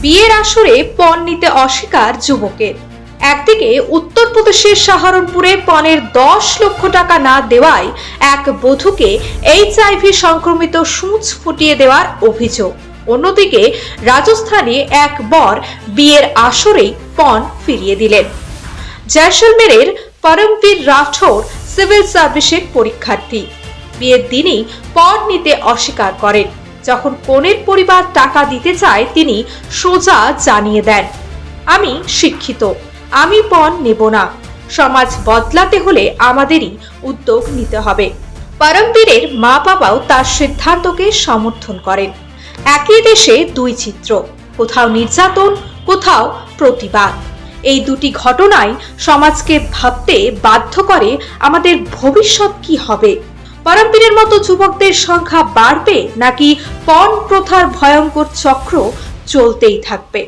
বিয়ের আসরে পণ নিতে অস্বীকার যুবকের। একদিকে উত্তরপ্রদেশের সাহারনপুরে পণের 10 লক্ষ টাকা না দেওয়ায় এক বধূকে এইচআইভি সংক্রমিত সূঁচ ফুটিয়ে দেওয়ার অভিযোগ, অন্যদিকে রাজস্থানে এক বর বিয়ের আসরেই পণ ফিরিয়ে দিলেন। জয়সলমেরের পরমবীর রাঠোর সিভিল সার্ভিসের পরীক্ষার্থী বিয়ের দিনই পণ নিতে অস্বীকার করেন। যখন কনের পরিবার টাকা দিতে চায় তিনি সোজা জানিয়ে দেন, আমি শিক্ষিত, আমি পণ নেব না। সমাজ বদলাতে হলে আমাদেরই উদ্যোগ নিতে হবে। পরমবীরের মা বাবাও তার সিদ্ধান্তকে সমর্থন করেন। একই দেশে দুই চিত্র, কোথাও নির্যাতন, কোথাও প্রতিবাদ। এই দুটি ঘটনাই সমাজকে ভাবতে বাধ্য করে আমাদের ভবিষ্যৎ কি হবে। পরমবীরের মতো যুবকদের সংখ্যা বাড়বে নাকি পণ প্রথার ভয়ঙ্কর চক্র চলতেই থাকবে?